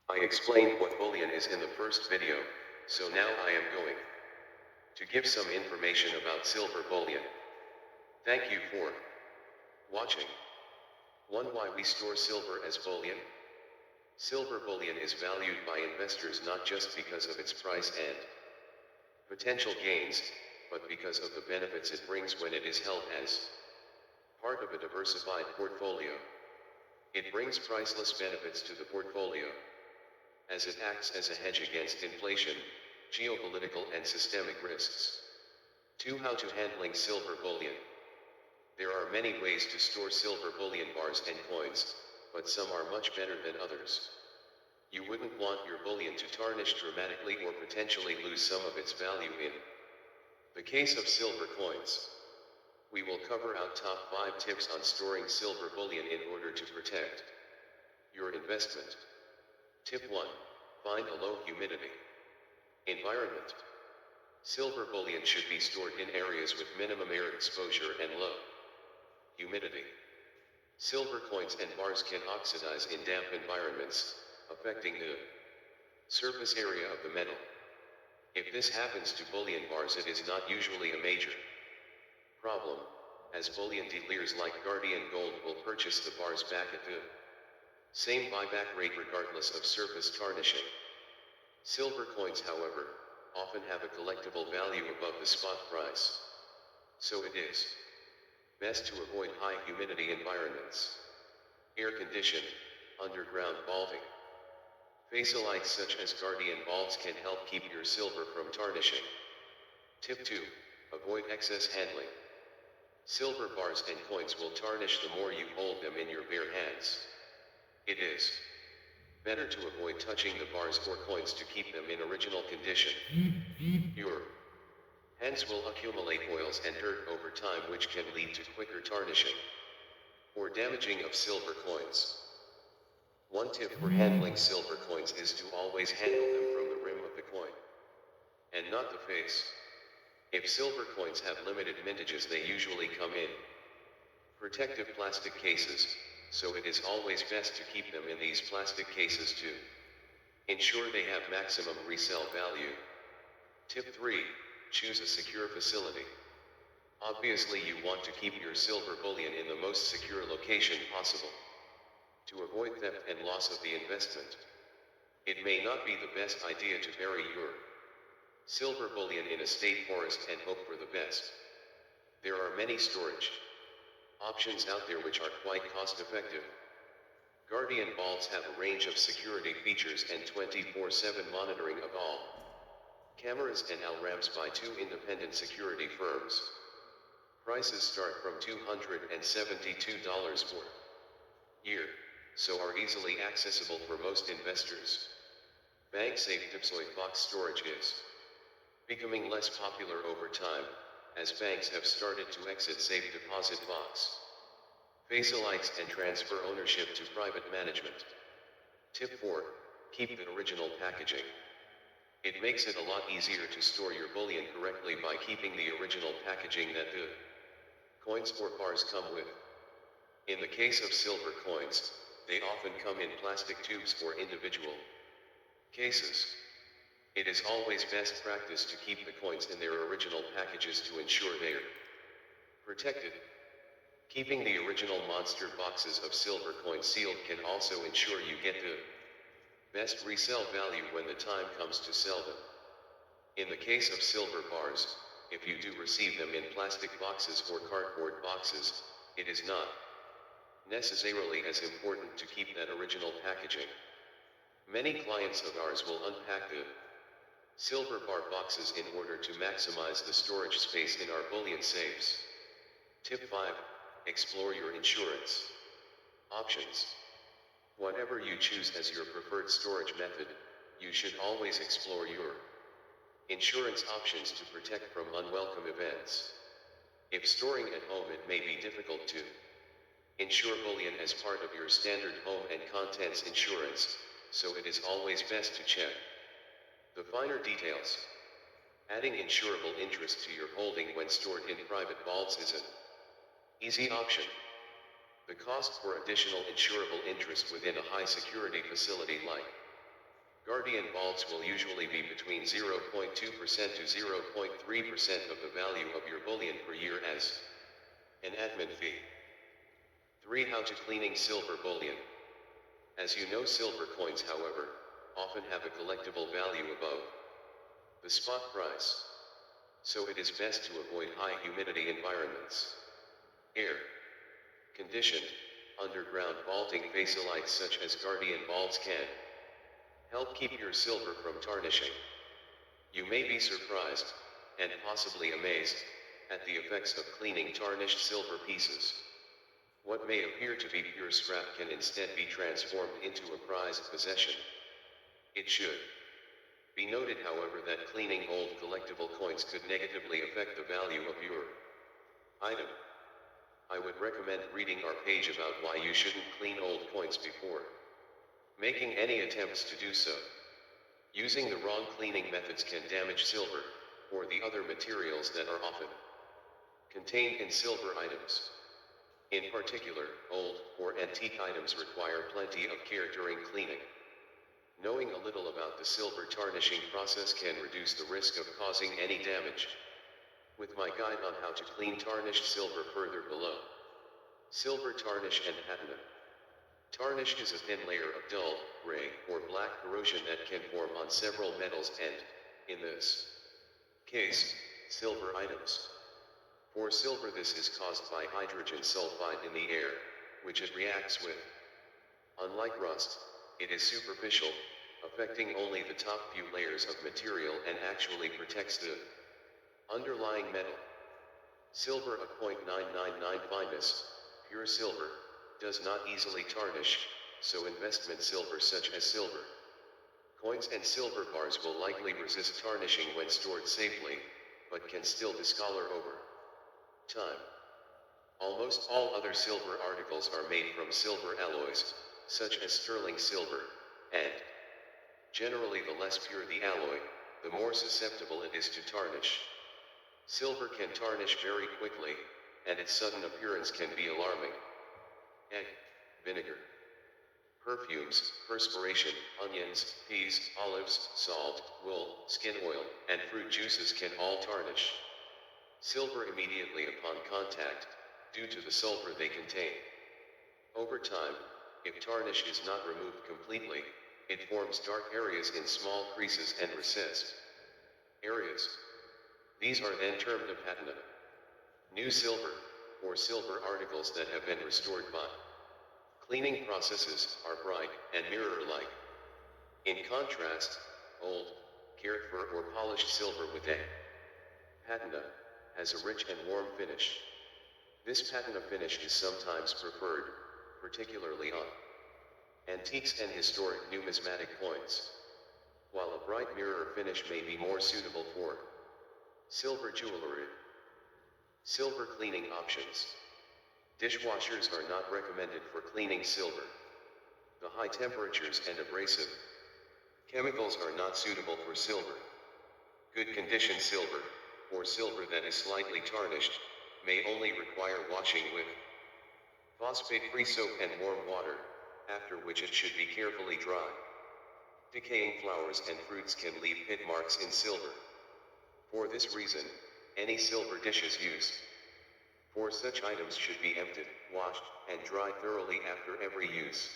I explained what bullion is in the first video, so now I am going to give some information about silver bullion. Thank you for watching. 1. Why we store silver as bullion? Silver bullion is valued by investors not just because of its price and potential gains, but because of the benefits it brings when it is held as part of a diversified portfolio. It brings priceless benefits to the portfolio, as it acts as a hedge against inflation, geopolitical and systemic risks. 2. How to handling silver bullion. There are many ways to store silver bullion bars and coins, but some are much better than others. You wouldn't want your bullion to tarnish dramatically or potentially lose some of its value in the case of silver coins. We will cover our top 5 tips on storing silver bullion in order to protect your investment. Tip 1. Find a low humidity environment. Silver bullion should be stored in areas with minimum air exposure and low humidity. Silver coins and bars can oxidize in damp environments, affecting the surface area of the metal. If this happens to bullion bars, it is not usually a major problem, as bullion dealers like Guardian Gold will purchase the bars back at the same buyback rate regardless of surface tarnishing. Silver coins, however, often have a collectible value above the spot price. So it is best to avoid high humidity environments. Air-conditioned, underground vaulting. Facelites such as Guardian vaults can help keep your silver from tarnishing. Tip 2. Avoid excess handling. Silver bars and coins will tarnish the more you hold them in your bare hands. It is better to avoid touching the bars or coins to keep them in original condition. Your hands will accumulate oils and dirt over time, which can lead to quicker tarnishing or damaging of silver coins. One tip for handling silver coins is to always handle them from the rim of the coin and not the face. If silver coins have limited mintages, they usually come in protective plastic cases, so it is always best to keep them in these plastic cases to ensure they have maximum resale value. Tip 3. Choose a secure facility. Obviously, you want to keep your silver bullion in the most secure location possible to avoid theft and loss of the investment. It may not be the best idea to bury your silver bullion in a state forest and hope for the best. There are many storage options out there which are quite cost-effective. Guardian vaults have a range of security features and 24/7 monitoring of all cameras and alarms by 2 independent security firms. Prices start from $272 per year, so are easily accessible for most investors. Bank-safe diploid box storage is becoming less popular over time, as banks have started to exit safe deposit box facilities and transfer ownership to private management. Tip 4. Keep the original packaging. It makes it a lot easier to store your bullion correctly by keeping the original packaging that the coins or bars come with. In the case of silver coins, they often come in plastic tubes or individual cases. It is always best practice to keep the coins in their original packages to ensure they're protected. Keeping the original monster boxes of silver coins sealed can also ensure you get the best resale value when the time comes to sell them. In the case of silver bars, if you do receive them in plastic boxes or cardboard boxes, it is not necessarily as important to keep that original packaging. Many clients of ours will unpack the silver bar boxes in order to maximize the storage space in our bullion safes. Tip 5. Explore your insurance options. Whatever you choose as your preferred storage method, you should always explore your insurance options to protect from unwelcome events. If storing at home, it may be difficult to insure bullion as part of your standard home and contents insurance, so it is always best to check the finer details. Adding insurable interest to your holding when stored in private vaults is an easy option. The cost for additional insurable interest within a high security facility like Guardian bulbs will usually be between 0.2% to 0.3% of the value of your bullion per year as an admin fee. 3. How to cleaning silver bullion. As you know, silver coins, however, often have a collectible value above the spot price. So it is best to avoid high humidity environments. Air conditioned, underground vaulting facelites such as Guardian bulbs can help keep your silver from tarnishing. You may be surprised, and possibly amazed, at the effects of cleaning tarnished silver pieces. What may appear to be pure scrap can instead be transformed into a prized possession. It should be noted, however, that cleaning old collectible coins could negatively affect the value of your item. I would recommend reading our page about why you shouldn't clean old coins before making any attempts to do so. Using the wrong cleaning methods can damage silver, or the other materials that are often contained in silver items. In particular, old or antique items require plenty of care during cleaning. Knowing a little about the silver tarnishing process can reduce the risk of causing any damage. With my guide on how to clean tarnished silver further below. Silver tarnish and patina. Tarnish is a thin layer of dull, gray, or black corrosion that can form on several metals and, in this case, silver items. For silver, this is caused by hydrogen sulfide in the air, which it reacts with. Unlike rust, it is superficial, affecting only the top few layers of material and actually protects the underlying metal. Silver of 0.999 fineness, pure silver, does not easily tarnish, so investment silver such as silver coins and silver bars will likely resist tarnishing when stored safely, but can still discolor over time. Almost all other silver articles are made from silver alloys, such as sterling silver, and generally the less pure the alloy, the more susceptible it is to tarnish. Silver can tarnish very quickly, and its sudden appearance can be alarming. Egg, vinegar, perfumes, perspiration, onions, peas, olives, salt, wool, skin oil, and fruit juices can all tarnish silver immediately upon contact, due to the sulfur they contain. Over time, if tarnish is not removed completely, it forms dark areas in small creases and recessed areas. These are then termed a patina. New silver, or silver articles that have been restored by cleaning processes, are bright and mirror-like. In contrast, old, cared for or polished silver with a patina has a rich and warm finish. This patina finish is sometimes preferred, particularly on antiques and historic numismatic coins, while a bright mirror finish may be more suitable for silver jewelry. Silver cleaning options. Dishwashers are not recommended for cleaning silver. The high temperatures and abrasive chemicals are not suitable for silver. Good condition silver, or silver that is slightly tarnished, may only require washing with phosphate-free soap and warm water, after which it should be carefully dried. Decaying flowers and fruits can leave pit marks in silver. For this reason, any silver dishes used for such items should be emptied, washed, and dried thoroughly after every use.